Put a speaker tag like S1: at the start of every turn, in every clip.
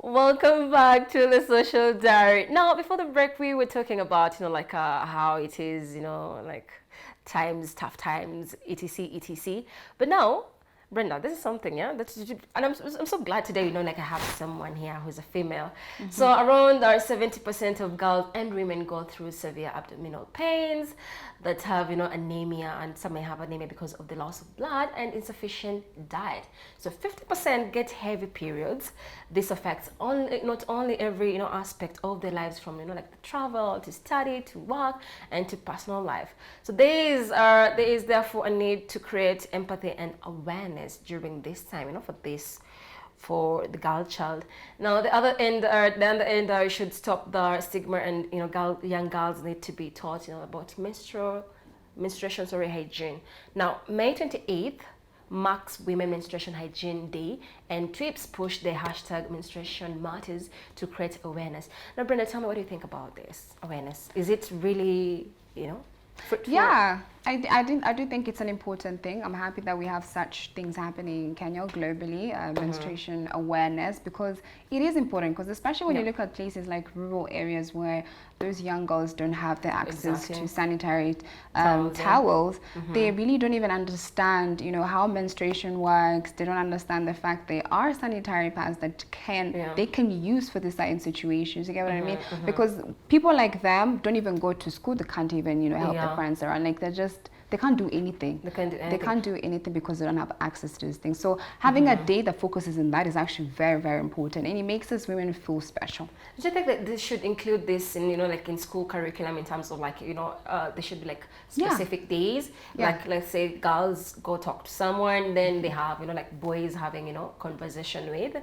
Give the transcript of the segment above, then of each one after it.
S1: Welcome back to the Social Diary. Now, before the break, we were talking about, how it is, like times, tough times, etc., etc. But now, Brenda, this is something, yeah, and I'm so glad today, like I have someone here who's a female. So around 70% of girls and women go through severe abdominal pains that have, anemia, and some may have anemia because of the loss of blood and insufficient diet. So 50% get heavy periods. This affects not only every, aspect of their lives, from, like the travel to study to work and to personal life. So there is therefore a need to create empathy and awareness during this time, for the girl child. Now, the other end, should stop the stigma, and young girls need to be taught, about menstruation hygiene. Now, May 28th marks Women Menstruation Hygiene Day, and TWIPS push the hashtag menstruation matters to create awareness. Now, Brenda, tell me, what do you think about this awareness? Is it really, fruitful?
S2: Yeah, I do think it's an important thing. I'm happy that we have such things happening in Kenya globally, menstruation awareness, because it is important, because especially when you look at places like rural areas where those young girls don't have the access to sanitary towels, they really don't even understand, how menstruation works. They don't understand the fact there are sanitary pads that they can use for this certain situations. You get what I mean? Because people like them don't even go to school. They can't even, help their parents around. Like, they can't do anything. They can't do anything because they don't have access to these things. So having a day that focuses on that is actually very, very important, and it makes us women feel special.
S1: Do you think that they should include this in, like in school curriculum, in terms of like, there should be like specific days, like let's say girls go talk to someone, then they have, like boys having, conversation with,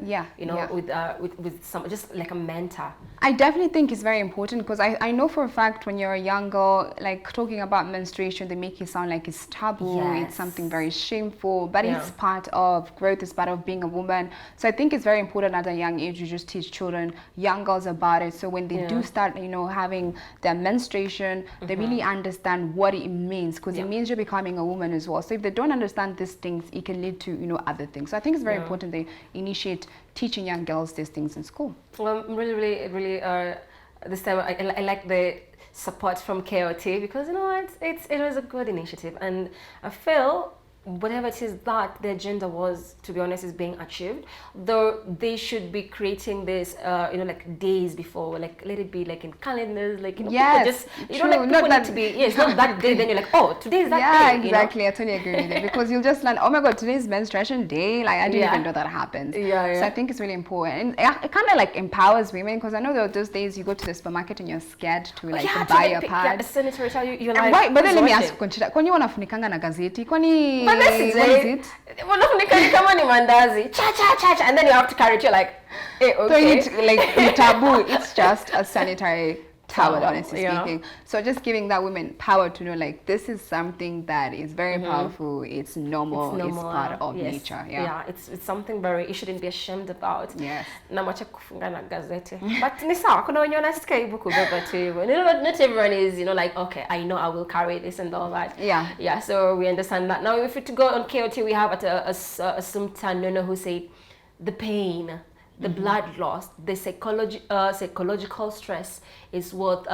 S1: with some, just like a mentor.
S2: I definitely think it's very important, because I know for a fact when you're a young girl, like talking about menstruation, they make you sound like it's taboo, it's something very shameful, but it's part of growth, it's part of being a woman. So I think it's very important at a young age you just teach children, young girls, about it, so when they do start, having their menstruation, they really understand what it means, because it means you're becoming a woman as well. So if they don't understand these things, it can lead to, other things. So I think it's very important they initiate teaching young girls these things in school.
S1: Well, really, this time I like the support from KOT, because it was a good initiative, and I feel whatever it is that the agenda was, to be honest, is being achieved. Though they should be creating this, like days before, like let it be like in calendars, like people just people need to be it's not that day. Then you're like, oh, today is that day.
S2: Yeah, exactly. I totally agree with you, because you'll just learn, oh my god, today is menstruation day. Like I didn't even know that happened. So I think it's really important, and it kind of like empowers women, because I know there are those days you go to the supermarket and you're scared to buy a pad.
S1: A sanitary towel, you're like,
S2: right, but then let me ask you, kwani wanafunikanga na gazeti? Kwani
S1: but this is it. And then you have to carry it. You're like, hey, okay.
S2: So it's taboo. It's just a sanitary towel, honestly speaking. So just giving that women power to know, like, this is something that is very powerful. It's normal. It's part of nature.
S1: It's something you shouldn't be ashamed about.
S2: Yes.
S1: But ni sawa, kuna wenye wanasikia aibu kubeba tu hivyo. Not everyone is, like, okay, I know I will carry this and all that. Yeah, so we understand that. Now, if we to go on KOT, we have Assumpta Nono, who said the pain, the blood loss, the psychological stress is worth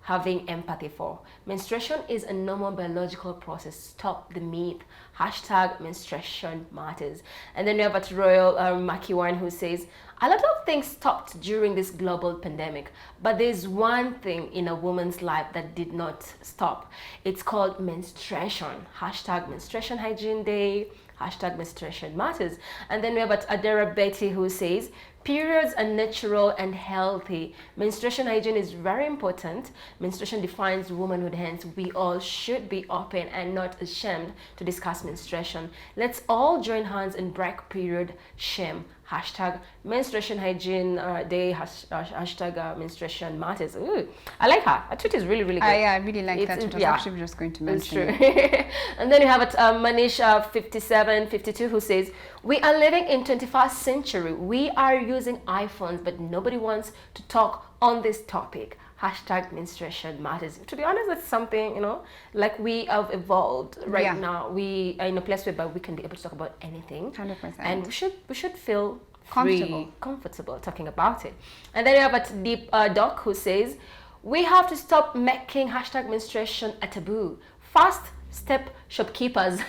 S1: having empathy for. Menstruation is a normal biological process. Stop the myth. Hashtag menstruation matters. And then we have Royal Makiwan, who says, a lot of things stopped during this global pandemic, but there's one thing in a woman's life that did not stop. It's called menstruation. Hashtag menstruation hygiene day. Hashtag menstruation matters. And then we have Adera Betty, who says, periods are natural and healthy. Menstruation hygiene is very important. Menstruation defines womanhood, hence we all should be open and not ashamed to discuss menstruation. Let's all join hands and break period shame. Hashtag menstruation hygiene day. Hashtag menstruation matters. Ooh, I like her. Her tweet is really, really good.
S2: I really like that. I was actually just going to mention.
S1: It's true. And then you have Manish 5752, who says, we are living in 21st century. We are using iPhones, but nobody wants to talk on this topic. Hashtag menstruation matters. To be honest, that's something, like we have evolved right now. We are in a place where we can be able to talk about anything.
S2: 100%.
S1: And we should feel
S2: Comfortable.
S1: free, comfortable talking about it. And then you have a deep doc who says, we have to stop making hashtag menstruation a taboo. Fast step shopkeepers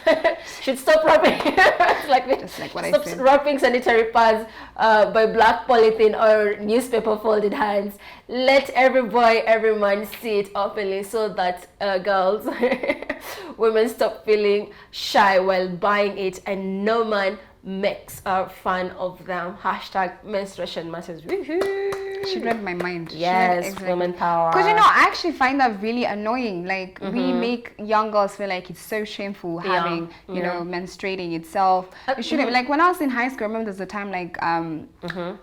S1: should stop wrapping
S2: Just like what I
S1: stop
S2: said.
S1: wrapping sanitary pads by black polythene or newspaper folded hands. Let every boy, every man see it openly so that girls, women stop feeling shy while buying it, and no man makes fun of them. Hashtag menstruation matters.
S2: She read my mind. She read
S1: Yes,
S2: exactly.
S1: women power.
S2: Because I actually find that really annoying. Like we make young girls feel like it's so shameful having, menstruating itself. It shouldn't. Like when I was in high school, I remember there's a time like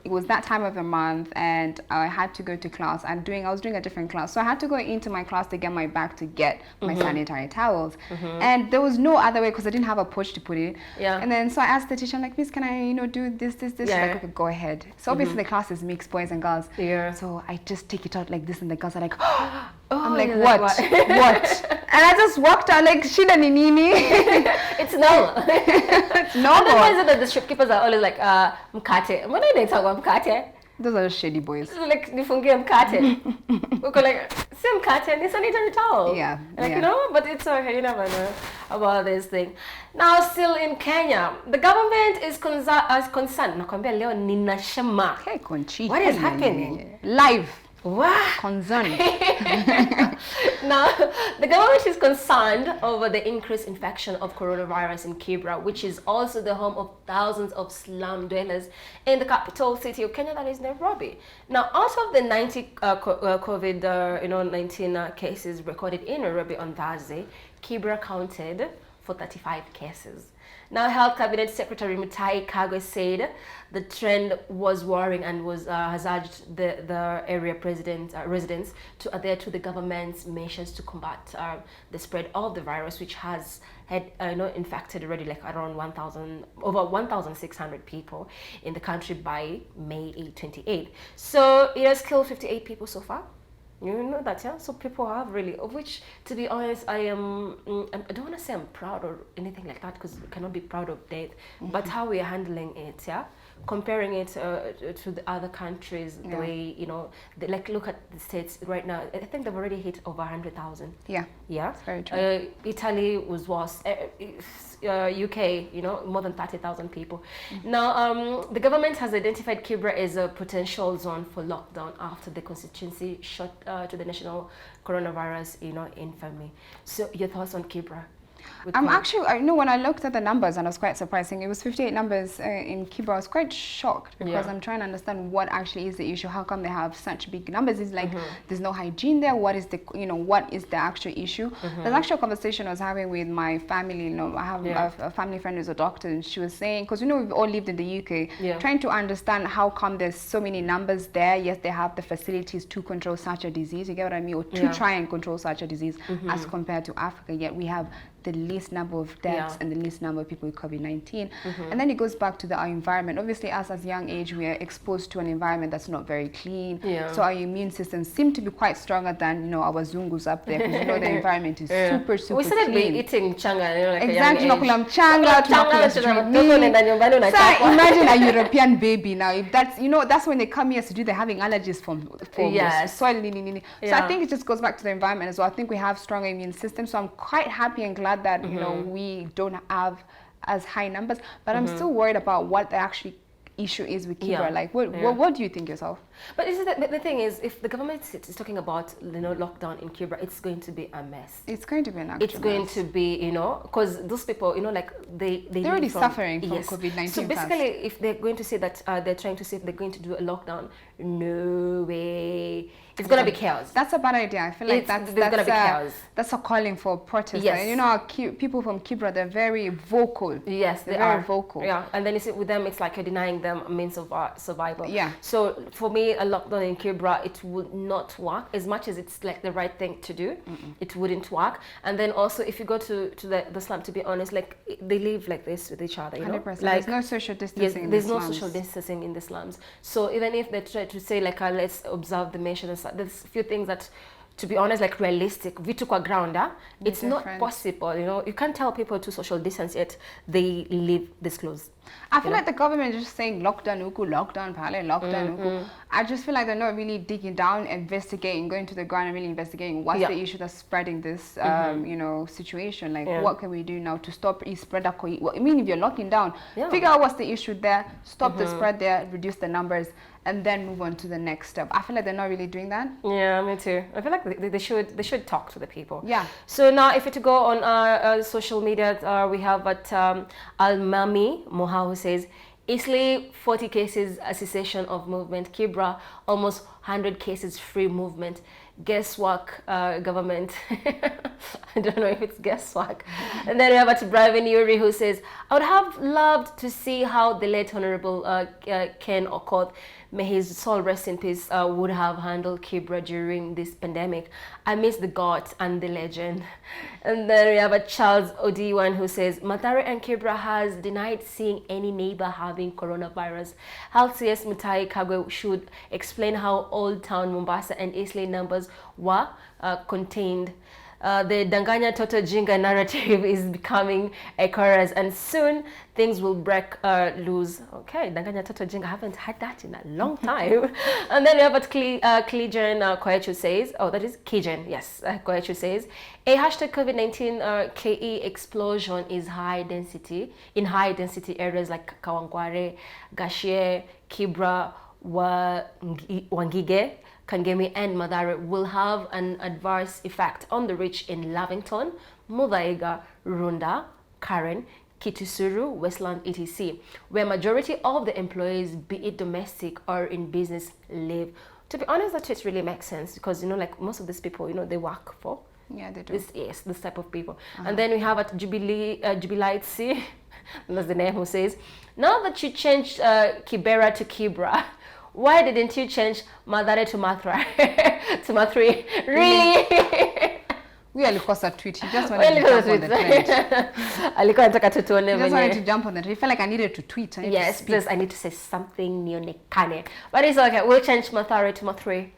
S2: it was that time of the month, and I had to go to class. I was doing a different class, so I had to go into my class to get my bag to get my sanitary towels, and there was no other way because I didn't have a pouch to put it.
S1: Yeah.
S2: And then so I asked the teacher, I'm like, Miss, can I do this? She's like, okay, go ahead. So obviously the class is mixed, boys and girls.
S1: Yeah.
S2: So I just take it out like this, and the girls are like, oh, I'm like,
S1: you're
S2: what?
S1: like,
S2: What? And I just walked out like, shida ni nini.
S1: It's normal.
S2: It's
S1: And
S2: normal.
S1: then why is it that the shopkeepers are always like, mkate? When are they talking about mkate?
S2: Those are shady boys.
S1: It's like, nifungie mkate. We go like, see mkate, ni sanitary towel.
S2: Yeah,
S1: Like,
S2: yeah.
S1: but it's okay, you never know about this thing. Now, still in Kenya, the government is concerned. Nakwambia leo ninashema.
S2: Hey, Conchi.
S1: What is happening?
S2: Live.
S1: Wow.
S2: Concern.
S1: Now, the government is concerned over the increased infection of coronavirus in Kibra, which is also the home of thousands of slum dwellers in the capital city of Kenya, that is Nairobi. Now, out of the 90 COVID-19 cases recorded in Nairobi on Thursday, Kibra counted for 35 cases. Now, Health Cabinet Secretary Mutai Kagwe said the trend was worrying and has urged the area residents to adhere to the government's measures to combat the spread of the virus, which has had infected already like around over 1,600 people in the country by May 28. So it has killed 58 people so far. You know that, yeah? So people have really, of which, to be honest, I don't want to say I'm proud or anything like that, because we cannot be proud of death, but how we are handling it, yeah? Comparing it to the other countries, the way, like look at the States right now, I think they've already hit over 100,000.
S2: Yeah.
S1: Yeah?
S2: That's very true.
S1: Italy was worse. UK, more than 30,000 people. Now, the government has identified Kibra as a potential zone for lockdown after the constituency shut to the national coronavirus, infamy. So, your thoughts on Kibra?
S2: Actually, when I looked at the numbers, and I was quite surprising, it was 58 numbers in Kibra. I was quite shocked because I'm trying to understand what actually is the issue. How come they have such big numbers? It's like there's no hygiene there. What is the actual issue? There's actually a conversation I was having with my family. I have a family friend who's a doctor, and she was saying, because we've all lived in the UK, trying to understand how come there's so many numbers there. Yes, they have the facilities to control such a disease. You get what I mean? Or to try and control such a disease as compared to Africa. Yet we have the least number of deaths and the least number of people with COVID-19. And then it goes back to our environment. Obviously, us as young age, we are exposed to an environment that's not very clean. So our immune systems seem to be quite stronger than, our zungus up there. Because the environment is super, super
S1: we started
S2: clean.
S1: eating changa, like
S2: Exactly.
S1: a young age.
S2: Tunakula mchanga, tunakula so imagine a European baby now. If that's, that's when they come here to do, they're having allergies from soil. So I think it just goes back to the environment as well. I think we have stronger immune systems. So I'm quite happy and glad that, we don't have as high numbers. But I'm still worried about what the actual issue is with Kibra. Like, what do you think yourself?
S1: But the thing is, if the government is talking about lockdown in Kibra, it's going to be a mess.
S2: It's going to be an actual
S1: It's going to be, because those people, like they're
S2: already suffering from COVID-19.
S1: So basically, if they're going to say that they're trying to say if they're going to do a lockdown, no way. It's gonna be chaos.
S2: That's a bad idea. I feel like there's gonna be chaos. That's a calling for protest.
S1: Yes.
S2: People from Kibra, they're very vocal.
S1: Yes,
S2: they're very vocal.
S1: Yeah, and then you see with them, it's like you're denying them a means of survival.
S2: Yeah.
S1: So for me, a lockdown in Kibra, it would not work as much as it's like the right thing to do. It wouldn't work. And then also, if you go to the slum, to be honest, like they live like this with each other.
S2: 100%.
S1: Like,
S2: there's no social distancing.
S1: There's no social distancing in the slums. So even if they try to say like let's observe the measures, there's a few things that to be honest, like realistic, vitu kwa ground, it's not
S2: different.
S1: possible. You know, you can't tell people to social distance yet they live this close.
S2: I feel like the government is just saying lockdown uku, lockdown pale, lockdown uku. I just feel like they're not really digging down, investigating, going to the ground and really investigating what's the issue that's spreading this, you know, situation. Like, what can we do now to stop it spread? Well, I mean, if you're locking down, figure out what's the issue there, stop the spread there, reduce the numbers, and then move on to the next step. I feel like they're not really doing that.
S1: Yeah, me too. I feel like they should talk to the people.
S2: Yeah.
S1: So now, if we to go on our social media, we have at Al-Mami Moha, who says, Italy 40 cases cessation of movement. Kibra almost 100 cases free movement. Guesswork, government. I don't know if it's guesswork. And then we have at Brevin Yuri, who says, I would have loved to see how the late Honorable Ken Okoth, may his soul rest in peace, would have handled Kibra during this pandemic. I miss the god and the legend. And then we have a Charles Odiwan, who says, Mathare and Kibra has denied seeing any neighbor having coronavirus. Health CS Mutai Kagwe should explain how Old Town Mombasa and Eastleigh numbers were contained. The Danganya Toto Jinga narrative is becoming a chorus, and soon things will break loose. Okay, Danganya Toto Jinga, I haven't had that in a long time. And then we have at Klijan Koechu says, oh, that is Kijan, yes, Koechu says, a hashtag COVID-19 KE explosion is high density, in high density areas like Kawangware, Gashie, Kibra, Wangige, Kangemi and Mathare will have an adverse effect on the rich in Lavington, Muthaiga, Runda, Karen, Kitusuru, Westland, etc., where majority of the employees, be it domestic or in business, live. To be honest, that just really makes sense because, you know, like most of these people, you know, they work for
S2: they do.
S1: this type of people. And then we have at Jubilite C, that's the name, who says, now that you changed Kibera to Kibra, why didn't you change Mathare to Mathra? To Mathri? Really?
S2: We alikuwa sa tweet. He just wanted to jump on the trend.
S1: Alikuwa anataka tutuone
S2: He just wanted to jump on the trend. He felt like I needed to tweet.
S1: Yes, please, I need to say something nionekane. But it's okay. We'll change Mathare to Mathri.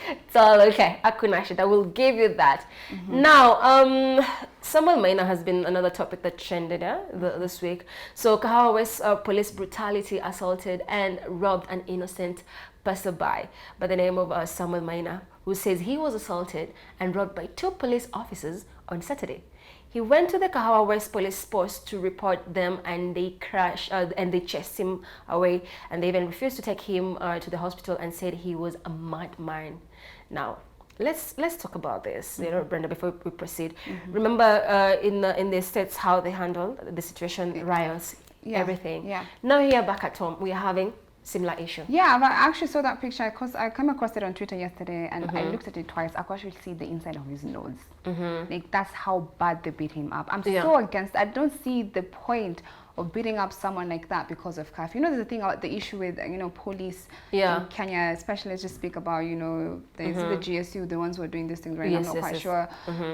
S1: It's all okay. Hakuna shida. We'll give you that. Now, Samuel Maina has been another topic that trended this week. So Kahawa West police brutality assaulted and robbed an innocent passerby by the name of Samuel Maina, who says he was assaulted and robbed by 2 police officers on Saturday. He went to the Kahawa West police post to report them, and they crashed and they chased him away, and they even refused to take him to the hospital and said he was a madman. Now, let's talk about this, you know, Brenda, before we proceed. Remember in the States how they handled the situation, riots, everything.
S2: Yeah.
S1: Now here back at home, we are having similar issue.
S2: Yeah, but I actually saw that picture because I came across it on Twitter yesterday, and I looked at it twice. I could actually see the inside of his nose. Like, that's how bad they beat him up. I'm so against. I don't see the point of beating up someone like that because of curfew. You know, there's a thing about the issue with, you know, police in Kenya, especially. Let's just speak about, you know, the GSU, the ones who are doing these things right now. I'm not quite sure.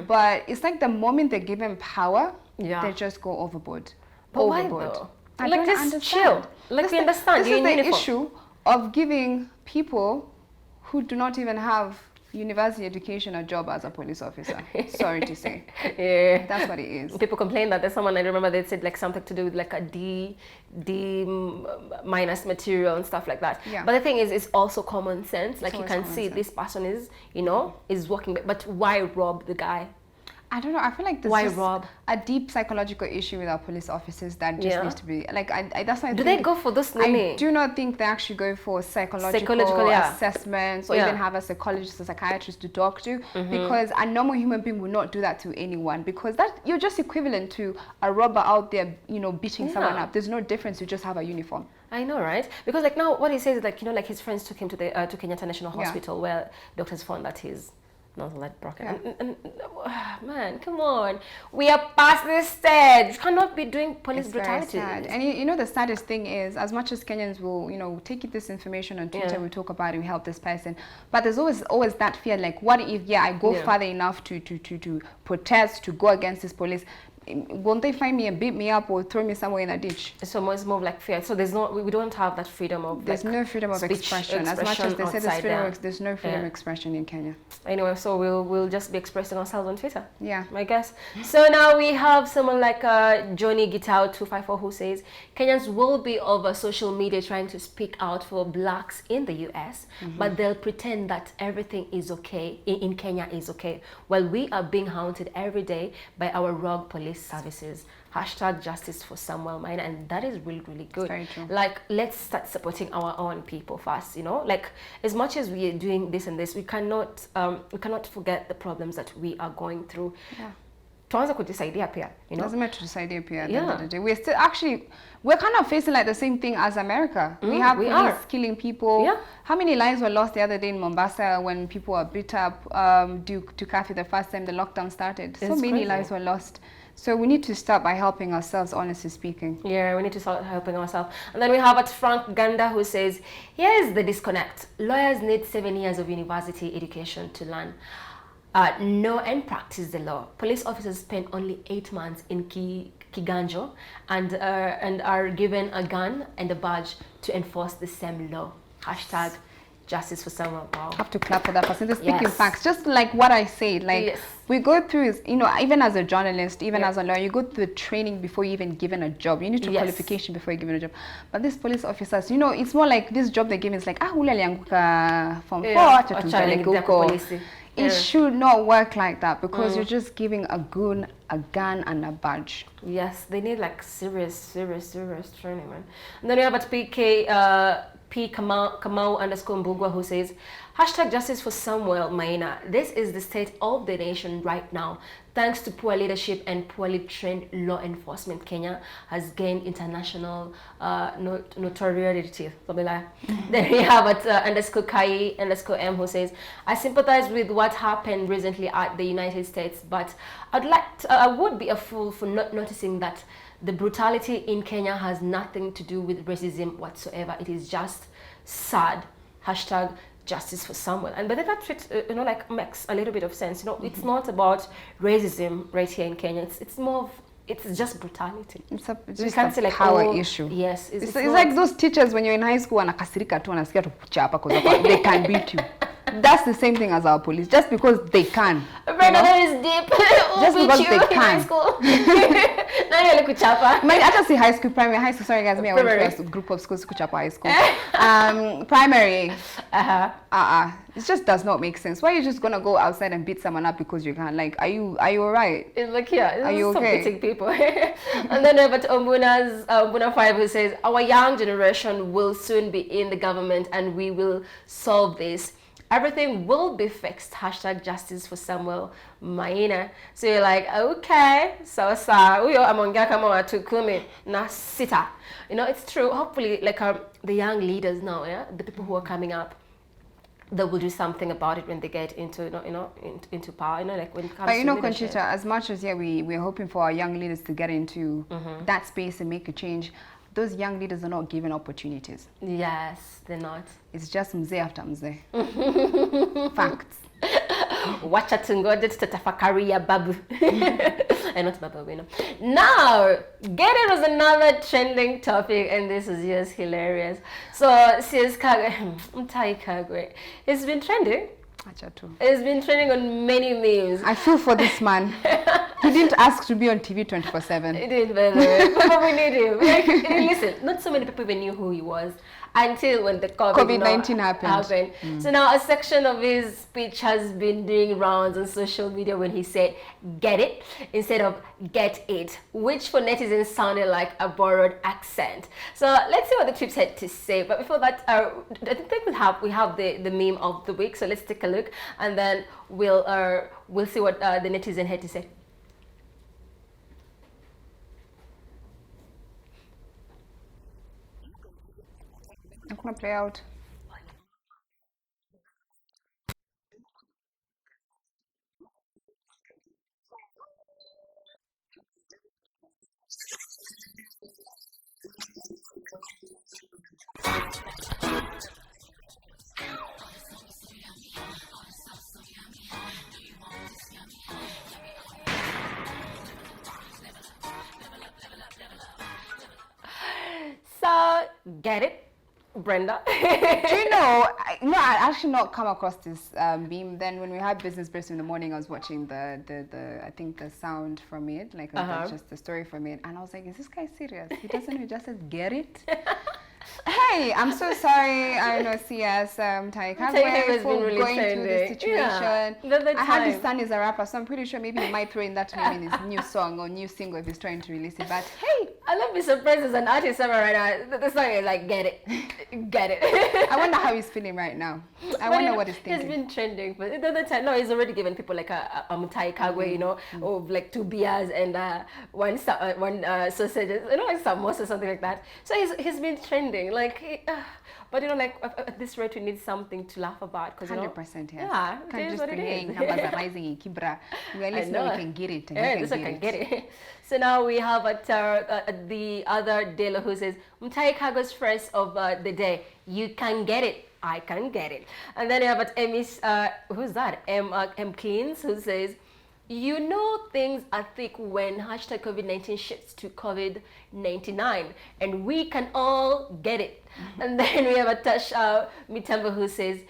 S2: But it's like the moment they give them power, they just go overboard.
S1: But why though? Like, just chill. Like, we understand.
S2: This is the issue of giving people who do not even have university education a job as a police officer. Sorry to say.
S1: Yeah.
S2: That's what it is.
S1: People complain that there's someone, I remember they said like something to do with like a D minus material and stuff like that.
S2: Yeah.
S1: But the thing is, it's also common sense. Like, you can see this person is, you know, is working, but why rob the guy?
S2: I don't know. I feel like this
S1: Why
S2: is
S1: rob?
S2: a deep psychological issue with our police officers that just needs to be like. That's why.
S1: Do they go for this?
S2: I do not think they actually go for psychological assessments or even have a psychologist or psychiatrist to talk to, because a normal human being will not do that to anyone, because that you're just equivalent to a robber out there, you know, beating someone up. There's no difference. You just have a uniform.
S1: I know, right? Because like now, what he says is like, you know, like his friends took him to the to Kenyatta National Hospital, where doctors found that he's not let broken. And man, come on, we are past this stage. You cannot be doing police brutality.
S2: Very sad. And you know, the saddest thing is, as much as Kenyans will, you know, take this information on Twitter, we talk about it, we help this person, but there's always that fear, like, what if I go further enough to protest, to go against this police, won't they find me and beat me up or throw me somewhere in a ditch?
S1: So it's more like fear. So there's no, we don't have that freedom of
S2: There's
S1: like,
S2: no freedom of expression. As much as they say there's no freedom of expression in Kenya.
S1: Anyway, so we'll just be expressing ourselves on Twitter.
S2: Yeah,
S1: I guess. So now we have someone like Johnny Gitao 254 who says Kenyans will be over social media trying to speak out for blacks in the US, but they'll pretend that everything is okay in Kenya is okay, while we are being haunted every day by our rogue police services. Hashtag justice for Samuel Maina, and that is really, really good.
S2: Very true.
S1: Like, let's start supporting our own people first, you know, like as much as we are doing this and this, we cannot forget the problems that we are going through.
S2: Yeah.
S1: Tuanze kujisaidia pia, you know.
S2: Doesn't matter to decide here at the end of the day. We're still actually, we're kind of facing like the same thing as America. We have police killing people.
S1: Yeah.
S2: How many lives were lost the other day in Mombasa when people were beat up due to curfew the first time the lockdown started? So many lives were lost. So we need to start by helping ourselves, honestly speaking.
S1: Yeah, we need to start helping ourselves. And then we have at Frank Ganda who says, here's the disconnect. Lawyers need 7 years of university education to learn, know and practice the law. Police officers spend only 8 months in Kiganjo and are given a gun and a badge to enforce the same law. Hashtag justice for someone. Wow.
S2: Have to clap for that person. They're speaking facts. Just like what I said, like we go through, you know, even as a journalist, even as a lawyer, you go through the training before you even given a job. You need to qualification before you're given a job. But these police officers, you know, it's more like this job they give is like, ule alianguka form 4, acha tumpeleke huko. It should not work like that because you're just giving a gun, and a badge.
S1: Yes, they need like serious training, man. And then we have at PK, P Kamau underscore Mbugwa who says, hashtag justice for Samuel Maina. This is the state of the nation right now. Thanks to poor leadership and poorly trained law enforcement, Kenya has gained international notoriety. Then we have at underscore Kai underscore M who says, I sympathize with what happened recently at the United States, but I would be a fool for not noticing that the brutality in Kenya has nothing to do with racism whatsoever. It is just sad. Hashtag justice for Samuel. And but that you know, like makes a little bit of sense. You know, it's not about racism right here in Kenya. It's more of, it's just brutality.
S2: It's
S1: we can't say like
S2: power issue.
S1: Yes,
S2: it's like those teachers when you're in high school and wanakasirika tu wanasikia tu kuchapa because they can beat you. That's the same thing as our police. Just because they can.
S1: Brenda, that is deep.
S2: Just because they can. I just say high school, primary, high school. Sorry guys, me I went to a group of schools kuchapa high school. Primary. It just does not make sense. Why are you just gonna go outside and beat someone up because you can? Like, are you alright?
S1: It's like, yeah,
S2: are you okay?
S1: Beating people. And then over to Ombuna 5 who says, our young generation will soon be in the government and we will solve this. Everything will be fixed. Hashtag justice for Samuel Maina. So you're like, okay, so uyo amongia kama watu kumi na sita. You know, it's true. Hopefully, like the young leaders now, yeah, the people who are coming up, they will do something about it when they get into into power. You know, like when it comes to leadership.
S2: Conchita, as much as we're hoping for our young leaders to get into that space and make a change, those young leaders are not given opportunities.
S1: Yes, they're not.
S2: It's just mzee after mzee. Facts.
S1: Wacha tungoje tutatafakari ya babu. And not babu, you know. Now, get it was another trending topic and this is just hilarious. So, CS Kagwe, it's been trending. It's been trending on many memes.
S2: I feel for this man. He didn't ask to be on TV 24/7.
S1: He didn't, by the way. But we need him. Like, listen, not so many people even knew who he was until when the COVID-19 happened. So now a section of his speech has been doing rounds on social media when he said, get it, instead of get it, which for netizens sounded like a borrowed accent. So let's see what the troops had to say. But before that, I think we have the meme of the week. So let's take a look and then we'll see what the netizen had to say.
S2: I'm gonna play out.
S1: Get it, Brenda?
S2: Do you know? I actually not come across this meme. Then when we had business breakfast in the morning, I was watching the I think the sound from it, like just the story from it, and I was like, is this guy serious? He doesn't. He just says, "Get it." Hey, I'm so sorry. I know CS Taikagwe for
S1: really
S2: going through this situation.
S1: Yeah,
S2: I had his son is a rapper, so I'm pretty sure maybe he might throw in that name in his new song or new single if he's trying to release it. But hey,
S1: I love be surprised as an artist ever right now. The song is like, get it, get it.
S2: I wonder how he's feeling right now. I wonder what he's thinking.
S1: He's been trending, but the other time, no, he's already given people like a mutai kagwe, you know, of like 2 beers and one sausage, you know, like samosa or something like that. So he's been trending, like, but you know, like at this rate, we need something to laugh about, because
S2: 100%, yes.
S1: Yeah,
S2: Can't
S1: it is
S2: just
S1: what
S2: be
S1: it
S2: saying
S1: is.
S2: numbers are rising in Kibra. We at least know we can get it. And
S1: Yeah,
S2: you
S1: this
S2: can
S1: one
S2: get
S1: can
S2: it.
S1: get it. So now we have the other Dela who says, Mtai Kago's phrase of the day, you can get it, I can get it. And then you have at Emmy's, who's that? M Cleans, who says, you know things are thick when hashtag COVID-19 shifts to COVID-99, and we can all get it. And then we have a Tash Mitambo who says,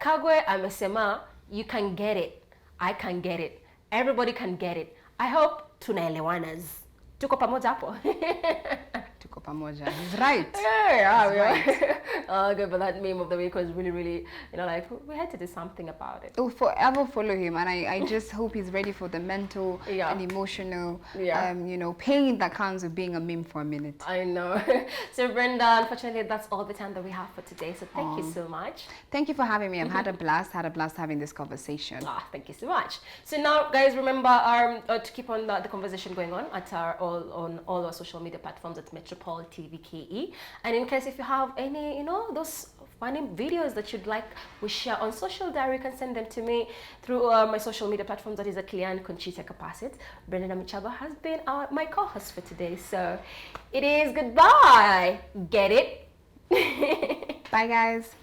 S1: Kagwe amesema, you can get it, I can get it, everybody can get it. I hope tunaelewanas. Tuko pamoja hapo.
S2: Tuko pamoja. He's right.
S1: Yeah,
S2: He's right.
S1: Okay, but that meme of the week was really, really, you know, like we had to do something about it.
S2: We'll forever follow him, and I just hope he's ready for the mental and emotional, you know, pain that comes with being a meme for a minute.
S1: I know. So Brenda, unfortunately, that's all the time that we have for today. So thank you so much.
S2: Thank you for having me. I've had a blast having this conversation.
S1: Thank you so much. So now, guys, remember to keep on the conversation going on at on all our social media platforms at Metropol TVKE. And in case if you have any, you know, those funny videos that you'd like we share on Social Diary, you can send them to me through my social media platforms. That is at Lian Conchita Capacit. Brenda Nyamichaba has been my co-host for today. So it is goodbye. Get it?
S2: Bye, guys.